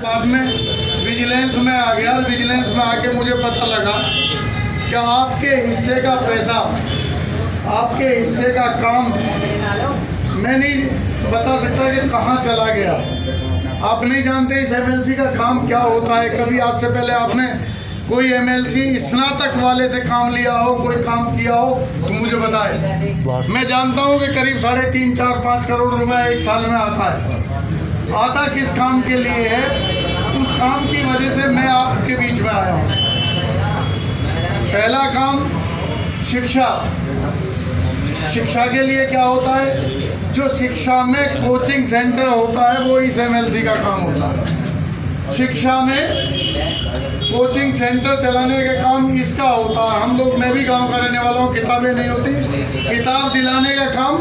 बाद में विजिलेंस में आ गया। विजिलेंस में आके मुझे पता लगा कि आपके हिस्से का पैसा, आपके हिस्से का काम मैं नहीं बता सकता कि कहाँ चला गया। आप नहीं जानते इस एमएलसी का काम क्या होता है। कभी आज से पहले आपने कोई एमएलसी स्नातक वाले से काम लिया हो, कोई काम किया हो तो मुझे बताए। मैं जानता हूँ कि करीब 3.5, 4, 5 करोड़ रुपए एक साल में आता है। आता किस काम के लिए है, उस काम की वजह से मैं आपके बीच में आया हूँ। पहला काम शिक्षा। शिक्षा के लिए क्या होता है, जो शिक्षा में कोचिंग सेंटर होता है वो इस एमएलसी का काम होता है। शिक्षा में कोचिंग सेंटर चलाने का काम इसका होता है। हम लोग, मैं भी गांव का रहने वाला हूँ, किताबें नहीं होती, किताब दिलाने का काम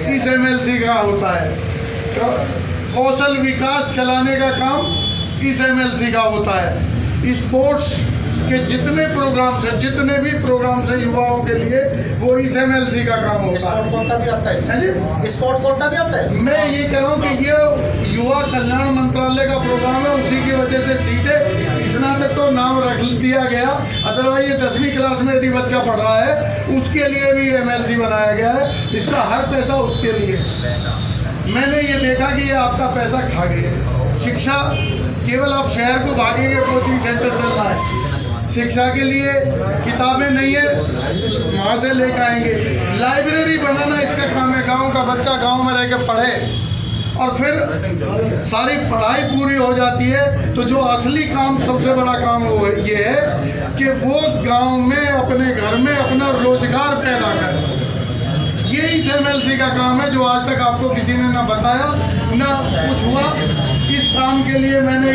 इस एमएलसी का होता है। कौशल विकास चलाने का काम इस एमएलसी का होता है। स्पोर्ट्स के जितने प्रोग्राम्स हैं, जितने भी प्रोग्राम्स हैं युवाओं के लिए, वो इस एमएलसी का काम होता है। स्पोर्ट कोटा भी आता है जी, स्पोर्ट कोटा भी आता है। मैं ये कह रहा हूँ कि ये युवा कल्याण मंत्रालय का प्रोग्राम है, उसी की वजह से सीधे स्नातक तो नाम रख दिया गया। अदरवाइज ये 10वीं क्लास में यदि बच्चा पढ़ रहा है उसके लिए भी एमएलसी बनाया गया है। इसका हर पैसा उसके लिए। मैंने ये देखा कि ये आपका पैसा खा गए। शिक्षा केवल आप शहर को भागेंगे, कोचिंग सेंटर चल रहा है। शिक्षा के लिए किताबें नहीं है, वहाँ से लेकर आएंगे। लाइब्रेरी बनाना इसका काम है। गांव का बच्चा गांव में रह के पढ़े और फिर सारी पढ़ाई पूरी हो जाती है तो जो असली काम, सबसे बड़ा काम वो ये है कि वो गांव में अपने घर में अपना रोजगार पैदा करे। ये इस एमएलसी का काम है, जो आज तक आपको किसी ने ना बताया ना कुछ हुआ। इस काम के लिए मैंने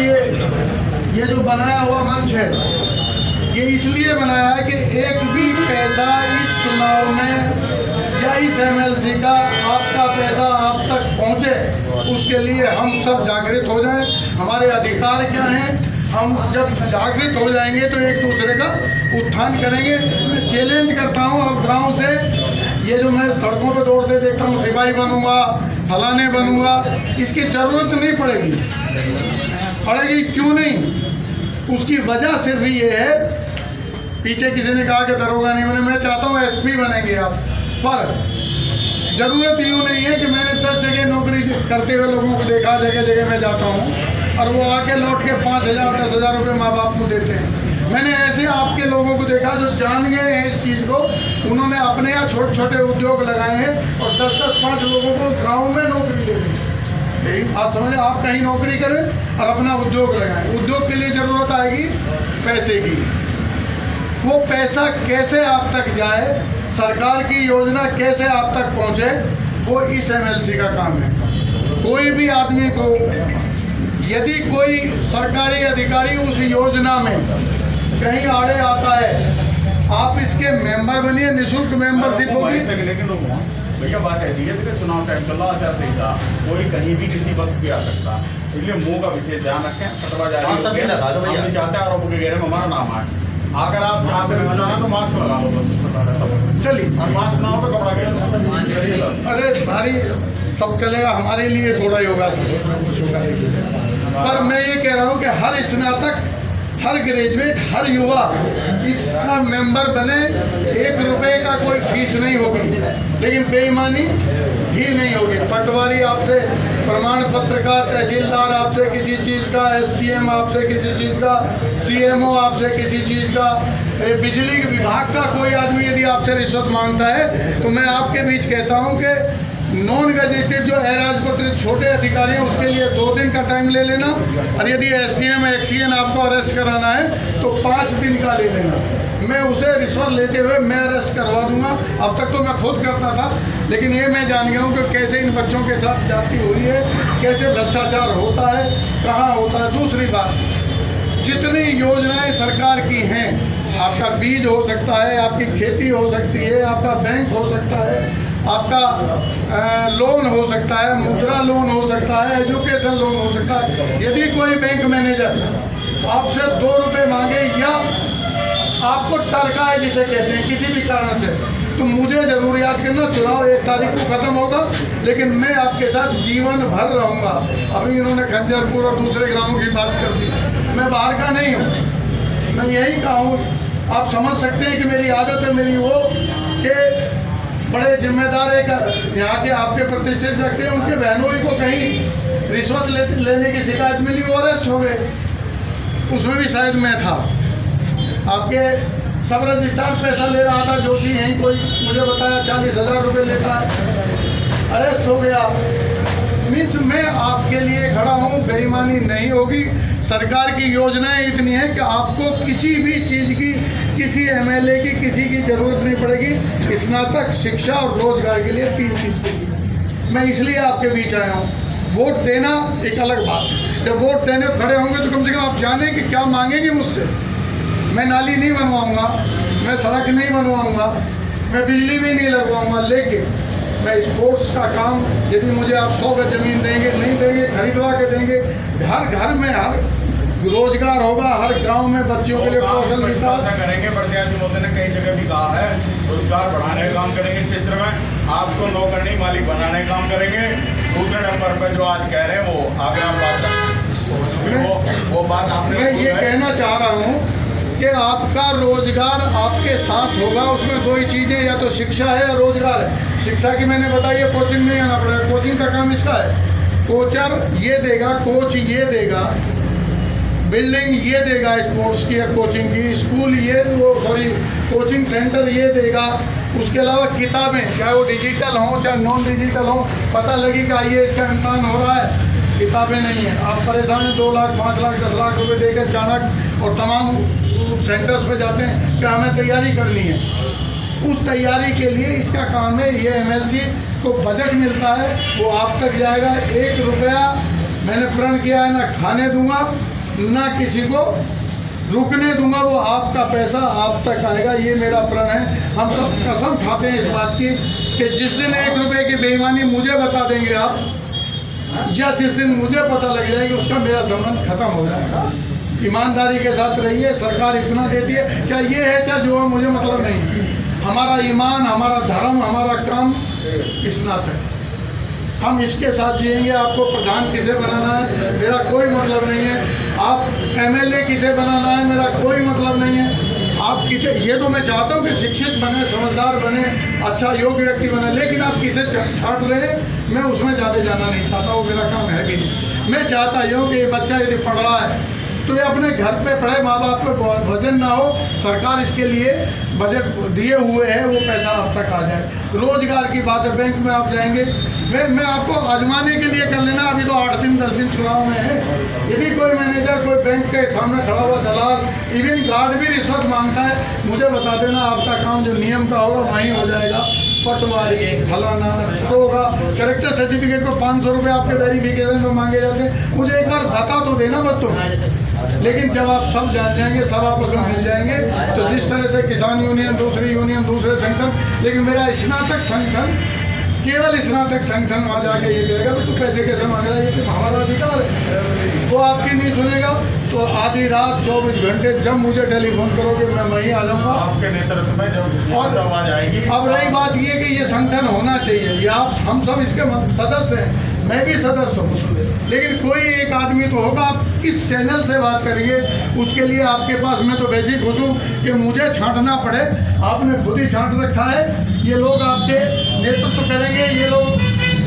ये जो बनाया हुआ मंच है, ये इसलिए बनाया है कि एक भी पैसा इस चुनाव में या इस एमएलसी का, आपका पैसा आप तक पहुंचे, उसके लिए हम सब जागृत हो जाएं। हमारे अधिकार क्या हैं, हम जब जागृत हो जाएंगे तो एक दूसरे का उत्थान करेंगे। मैं चैलेंज करता हूं अब गांव से, ये जो मैं सड़कों पे दौड़ते देखता हूँ, सिपाही बनूंगा, फलाने बनूंगा, इसकी ज़रूरत नहीं पड़ेगी। क्यों नहीं? उसकी वजह सिर्फ ये है, पीछे किसी ने कहा कि दरोगा नहीं बने, मैं चाहता हूँ एसपी बनेंगे आप, पर ज़रूरत यूँ नहीं है कि मैंने 10 जगह नौकरी करते हुए लोगों को देखा, जगह जगह मैं जाता हूँ और वो आके लौट के 5,000, 10,000 रुपये माँ बाप को देते हैं। मैंने ऐसे आपके लोगों को देखा जो जान गए हैं इस चीज़ को, उन्होंने अपने यहाँ छोटे छोटे उद्योग लगाए हैं और 10-10, 5 लोगों को गाँव में नौकरी दे दी। आप समझे, आप कहीं नौकरी करें और अपना उद्योग लगाएं। उद्योग के लिए ज़रूरत आएगी पैसे की। वो पैसा कैसे आप तक जाए, सरकार की योजना कैसे आप तक पहुंचे, वो इस एमएलसी का काम है। कोई भी आदमी को, यदि कोई सरकारी अधिकारी उस योजना में कहीं आड़े आता है, आप इसके मेंबर बनिए, निःशुल्क मेंबरशिप होगी। भैया बात ऐसी है कि चुनाव टाइम चल रहा, आचार संहिता, कोई कहीं भी किसी वक्त भी आ सकता है, इसलिए मुंह का विशेष ध्यान रखें। पटवा जारी हम नहीं चाहते आरोपों के घेरे में हमारा नाम आए। अगर आप चाहते हैं तो मास्क लगा लो बस। चलिए, और मास्क ना हो तो कपड़ा के, अरे सारी सब चलेगा, हमारे लिए थोड़ा योगा कुछ होगा। पर मैं ये कह रहा हूँ कि हर स्नातक, हर ग्रेजुएट, हर युवा इसका मेंबर बने। 1 रुपए का कोई फीस नहीं होगी, लेकिन बेईमानी भी नहीं होगी। पटवारी आपसे प्रमाण पत्र का, तहसीलदार आपसे किसी चीज़ का, एसडीएम आपसे किसी चीज़ का, सीएमओ आपसे किसी चीज़ का, बिजली विभाग का कोई आदमी यदि आपसे रिश्वत मांगता है तो मैं आपके बीच कहता हूँ कि नॉन गजेटेड जो अराजपत्रित छोटे अधिकारी हैं उसके लिए 2 दिन का टाइम ले लेना, और यदि एसडीएम एक्सीएन आपको अरेस्ट कराना है तो 5 दिन का ले लेना। मैं उसे रिश्वत लेते हुए मैं अरेस्ट करवा दूंगा। अब तक तो मैं खुद करता था, लेकिन ये मैं जान गया हूँ कि कैसे इन बच्चों के साथ जाती हुई है, कैसे भ्रष्टाचार होता है, कहाँ होता है। दूसरी बात, जितनी योजनाएं सरकार की हैं, आपका बीज हो सकता है, आपकी खेती हो सकती है, आपका बैंक हो सकता है, आपका लोन हो सकता है, मुद्रा लोन हो सकता है, एजुकेशन लोन हो सकता है। यदि कोई बैंक मैनेजर आपसे 2 रुपये मांगे या आपको टरकाए जिसे कहते हैं किसी भी कारण से, तो मुझे ज़रूर याद करना, चुनाव 1 तारीख को ख़त्म होगा, लेकिन मैं आपके साथ जीवन भर रहूँगा। अभी इन्होंने खंजरपुर और दूसरे गाँवों की बात कर दी, मैं बाहर का नहीं हूँ, मैं यही का हूँ। आप समझ सकते हैं कि मेरी आदत है मेरी वो कि बड़े जिम्मेदार एक यहाँ के आपके प्रतिष्ठित व्यक्ति हैं, उनके बहनों को कहीं रिश्वत लेने की शिकायत मिली, वो अरेस्ट हो गए, उसमें भी शायद मैं था। आपके सब रजिस्ट्रार पैसा ले रहा था, जोशी यहीं कोई मुझे बताया 40,000 रुपये लेता है, अरेस्ट हो गया। मीन्स मैं आपके लिए खड़ा हूँ, बेईमानी नहीं होगी। सरकार की योजनाएं इतनी हैं कि आपको किसी भी चीज़ की, किसी एमएलए की, किसी की ज़रूरत नहीं पड़ेगी। स्नातक, शिक्षा और रोजगार के लिए 3 चीज़। मैं इसलिए आपके बीच आया हूँ। वोट देना एक अलग बात है, जब वोट देने खड़े होंगे तो कम से कम आप जानें कि क्या मांगेंगे मुझसे। मैं नाली नहीं बनवाऊँगा, मैं सड़क नहीं बनवाऊँगा, मैं बिजली भी नहीं लगवाऊँगा, लेकिन मैं स्पोर्ट्स का काम, यदि मुझे आप 100 गज ज़मीन देंगे, नहीं देंगे, खरीदवा के देंगे, हर घर में हर रोजगार होगा, हर गांव में बच्चों के लिए कौशल विकास करेंगे। प्रत्याशी मोदी ने कई जगह भी कहा है, रोजगार बढ़ाने का काम करेंगे, क्षेत्र में आपको नौकर नहीं मालिक बनाने का काम करेंगे। दूसरे नंबर पर जो आज कह रहे हैं वो आगे आप बात रखें, वो बात आपने, मैं ये कहना चाह रहा हूँ कि आपका रोजगार आपके साथ होगा। उसमें 2 ही चीज़ें, या तो शिक्षा है या रोजगार है। शिक्षा की मैंने बताई है, कोचिंग नहीं आना पड़ेगा, कोचिंग का काम इसका है। कोचर ये देगा, कोच ये देगा, बिल्डिंग ये देगा स्पोर्ट्स की या कोचिंग की, स्कूल ये कोचिंग सेंटर ये देगा। उसके अलावा किताबें, चाहे वो डिजिटल हों चाहे नॉन डिजिटल हों, पता लगी कि आइए इसका इम्तहान हो रहा है, किताबें नहीं हैं, आप परेशान हैं, 2 लाख 5 लाख 10 लाख रुपए देकर चाणक्य और तमाम सेंटर्स पे जाते हैं कि हमें तैयारी करनी है। उस तैयारी के लिए इसका काम है। ये एमएलसी को बजट मिलता है, वो आप तक जाएगा। 1 रुपया मैंने प्रण किया है, ना खाने दूंगा ना किसी को रुकने दूंगा, वो आपका पैसा आप तक आएगा, ये मेरा प्रण है। हम सब कसम खाते हैं इस बात की कि जिस दिन 1 रुपये की बेईमानी मुझे बता देंगे आप, या जिस दिन मुझे पता लग जाएगी, उसका मेरा संबंध खत्म हो जाएगा। ईमानदारी के साथ रहिए, सरकार इतना देती है, चाहे ये है चाहे जो है, मुझे मतलब नहीं। हमारा ईमान, हमारा धर्म, हमारा काम स्नातक, हम इसके साथ जिएंगे। आपको प्रधान किसे बनाना है मेरा कोई मतलब नहीं है, आप एमएलए किसे बनाना है मेरा कोई मतलब नहीं है। आप किसे, ये तो मैं चाहता हूँ कि शिक्षित बने, समझदार बने, अच्छा योग्य व्यक्ति बने, लेकिन आप किसे छांट रहे हैं, मैं उसमें ज़्यादा जाना नहीं चाहता, वो मेरा काम है भी नहीं। मैं चाहता हूँ कि ये बच्चा यदि पढ़ रहा है तो ये अपने घर पे पढ़े, माँ बाप पे वजन ना हो। सरकार इसके लिए बजट दिए हुए है, वो पैसा आप तक आ जाए। रोजगार की बात है, बैंक में आप जाएंगे, मैं आपको आजमाने के लिए कर लेना, अभी तो 8 दिन 10 दिन चुनाव में है। यदि कोई मैनेजर कोई बैंक के सामने खड़ा हुआ दलाल, इवन गार्ड भी रिश्वत मांगता है, मुझे बता देना, आपका काम जो नियम का होगा वहीं हो जाएगा। पटवारी, फलाना होगा, कैरेक्टर सर्टिफिकेट को 500 रुपये आपके वेरिफिकेशन में मांगे जाते हैं। मुझे एक बार बता तो देना बस तुम। लेकिन जब आप सब जान जाएंगे, सब आपस में मिल जाएंगे, तो जिस तरह से किसान यूनियन, दूसरी यूनियन, दूसरे संगठन, लेकिन मेरा स्नातक संगठन, केवल स्नातक संगठन वहाँ जाके ये कहेगा तो पैसे कैसे मांग रहा है, ये तो हमारा अधिकार है। वो आपकी नहीं सुनेगा तो आधी रात 24 घंटे जब मुझे टेलीफोन करोगे मैं वहीं आ जाऊँगा आपके नेतृत्व में, जब और आवाज आएगी। अब रही बात ये कि ये संगठन होना चाहिए, ये आप हम सब इसके सदस्य हैं, मैं भी सदस्य हूँ, लेकिन कोई एक आदमी तो होगा। आप किस चैनल से बात करेंगे उसके लिए आपके पास, मैं तो वैसे ही खुश हूँ कि मुझे छांटना पड़े, आपने खुद ही छांट रखा है। ये लोग आपके नेतृत्व करेंगे, ये लोग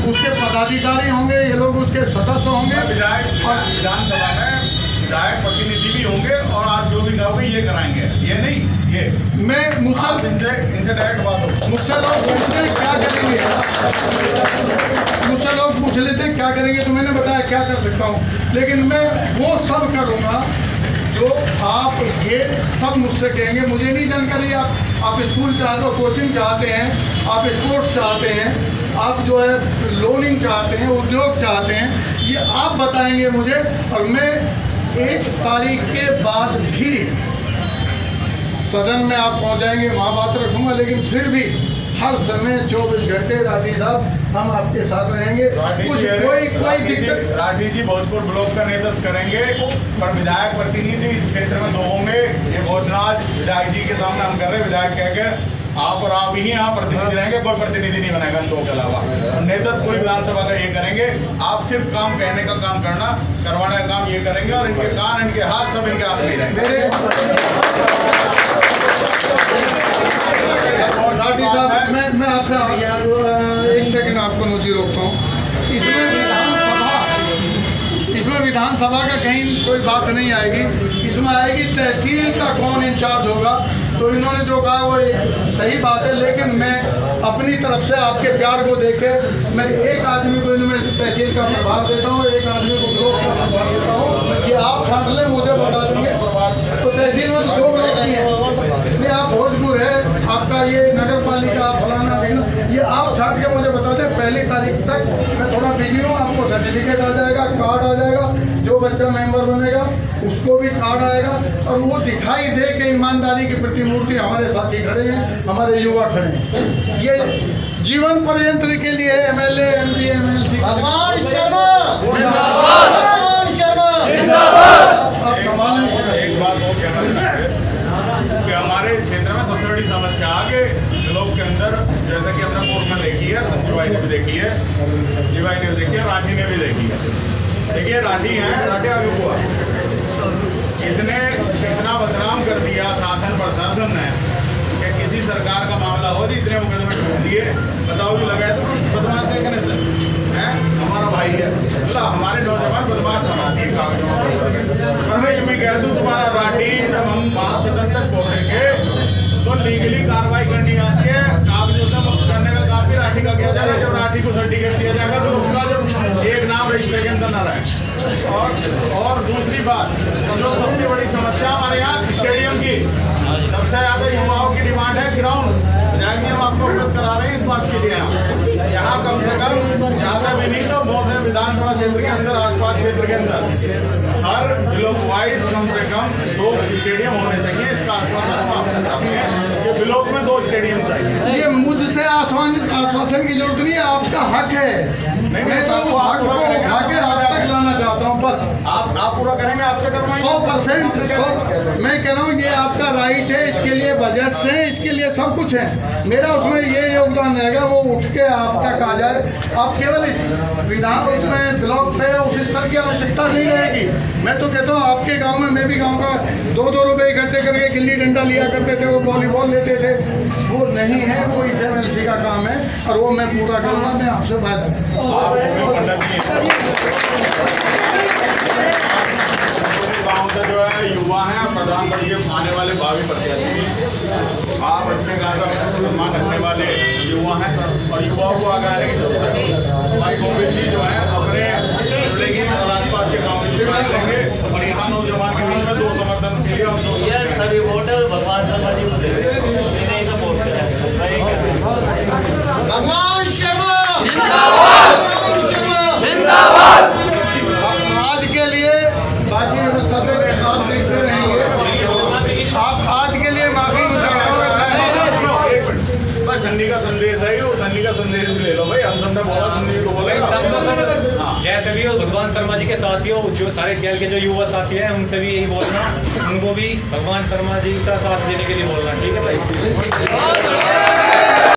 उसके पदाधिकारी होंगे, ये लोग उसके सदस्य होंगे, विधायक और विधानसभा में विधायक प्रतिनिधि भी होंगे, और आप जो भी कहोगे ये कराएंगे, ये नहीं ये मैं मुझसे इनसे डायरेक्ट बात हो। मुझसे लोग पूछते हैं क्या करेंगे, मुझसे लोग पूछ लेते हैं क्या करेंगे, तो मैंने बताया क्या कर सकता हूँ, लेकिन मैं वो सब करूँगा जो आप ये सब मुझसे कहेंगे। मुझे नहीं जानकारी, आप स्कूल चाहते हो, कोचिंग चाहते हैं, आप स्पोर्ट्स चाहते हैं, आप जो है लोनिंग चाहते हैं, उद्योग चाहते हैं, ये आप बताएंगे मुझे, और मैं 1 तारीख के बाद भी सदन में आप पहुंचाएंगे, वहाँ बात रखूँगा, लेकिन फिर भी हर समय 24 घंटे राठी साहब हम आपके साथ रहेंगे। कोई दिक्कत, राठी जी भोजपुर ब्लॉक का नेतृत्व करेंगे, पर विधायक प्रतिनिधि इस क्षेत्र में 2 होंगे। ये घोषणा आज विधायक जी के सामने हम कर रहे हैं। विधायक कह के आप और आप ही यहाँ प्रतिनिधि रहेंगे, कोई प्रतिनिधि नहीं बनेगा इन दो के अलावा। नेतृत्व पूरी विधानसभा का ये करेंगे। आप सिर्फ काम कहने का काम करना, करवाने का काम ये करेंगे, और इनके कान, इनके हाथ सब इनके हाथ में रहेंगे। मैं आपसे एक सेकंड आपको नोजी रोकता हूँ। इसमें विधानसभा का कहीं कोई बात नहीं आएगी। इसमें आएगी तहसील का कौन इंचार्ज होगा। तो इन्होंने जो कहा वो सही बात है, लेकिन मैं अपनी तरफ से आपके प्यार को देखे मैं एक आदमी को इनमें तहसील का प्रभार देता हूँ, एक आदमी को ब्लॉक का प्रभार देता हूँ। ये आप छाट लें, मुझे बता देंगे। तो तहसील में तो 2 ब्लॉक नहीं है, नहीं आप भोजपुर है, आपका ये नगर पालिका फलाना ढिंगना, ये आप छाट के मुझे बता दें। 1 तारीख तक मैं थोड़ा बिजी हूँ, आपको सर्टिफिकेट आ जाएगा, कार्ड आ जाएगा। जो बच्चा मेंबर बनेगा उसको भी कार्ड आएगा, और वो दिखाई दे कि ईमानदारी की प्रतिमूर्ति हमारे साथी खड़े हैं, हमारे युवा खड़े हैं। ये जीवन पर्यंत के लिए MLA, MP, MLC भगवान शर्मा आप संभालें। एक बात और कहना चाहते हैं कि हमारे क्षेत्र में सबसे बड़ी समस्या आगे लोग के अंदर, जैसा कि हमने कोर्ट में देखी है, संजू भाई ने भी देखी है, जी भाई ने भी देखी है, राठी ने भी देखी है। देखिए राठी है, राठी आगे हुआ इतना बदनाम कर दिया शासन प्रशासन ने कि किसी सरकार का मामला हो तो इतने मुकदमे ढूंढ लिए। बताओ भी लगाए तो बदमाश देखने से है, हमारा भाई है, मतलब हमारे नौजवान बदमाश बना दिए कागजों पर। मैं यूँ भी कह दूँ, तुम्हारा राठी जब हम महासदन तक पहुँचेंगे तो लीगली कार्रवाई करनी आती है, कागजों से मुक्त करने का काम भी राठी का किया जाएगा। जब राठी को सर्टिफिकेट दिया जाएगा तो उसका जो एक नाम रजिस्टर के अंदर न रहे। और दूसरी बात, जो सबसे बड़ी समस्या हमारे यहाँ स्टेडियम की, सबसे ज़्यादा युवाओं की डिमांड है ग्राउंड। हम आपको अवगत करा रहे हैं इस बात के लिए, यहाँ कम से कम ज़्यादा भी नहीं तो बहुत है विधानसभा क्षेत्र के अंदर, आसपास क्षेत्र के अंदर हर ब्लॉक वाइज कम से कम 2 स्टेडियम होने चाहिए। इसका आश्वासन हम आपसे चाहते हैं कि ब्लॉक में 2 स्टेडियम चाहिए। ये मुझसे आश्वासन की जरूरत नहीं है, आपका हक है। मैं तो उस हक को उठा के आप तक लाना चाहता हूँ, बस आप पूरा करेंगे, आपसे करवाएंगे 100%। मैं कह रहा हूँ ये आपका राइट है, इसके लिए बजट से, इसके लिए सब कुछ है। मेरा उसमें ये योगदान रहेगा, वो उठ के आप तक आ जाए। आप केवल इस विधान उसमें ब्लॉक पे उस स्तर की आवश्यकता नहीं रहेगी। मैं तो कहता हूँ आपके गांव में, मैं भी गांव का 2-2 रुपए इकट्ठे करके गिल्ली डंडा लिया करते थे, वो वॉलीबॉल लेते थे, वो नहीं है, वो इस MLC का काम है, और वो मैं पूरा करूँगा। मैं आपसे वादा गाँव का जो है युवा है, प्रधानमंत्री के आने वाले भावी प्रत्याशी, आप अच्छे खासा सम्मान रखने वाले युवा हैं, और युवाओं को आगे आने की जरूरत है। भाई गोविंद जी जो है अपने जुड़ेंगे और आसपास के गाँव से बात लेंगे, और यहाँ नौजवान के बीच में 2 समर्थन के लिए हम 2 सभी वोटर भगवान शर्मा जी को नहीं सपोर्ट करें। भगवान शर्मा आज के लिए बाकी व्यवस्था आप देखते रहेंगे। आप आज के लिए माफी चाहता हूँ। सन्नी का संदेश है, वो सन्नी का संदेश भी ले लो भाई। हम तुमने बोला, सन्नी को बोलेगा जैसे भी हो भगवान शर्मा जी के साथियों, जो तारिक दयाल के जो युवा साथी हैं, उनसे भी यही बोलना, उनको भी भगवान शर्मा जी का साथ देने के लिए बोलना, ठीक है भाई।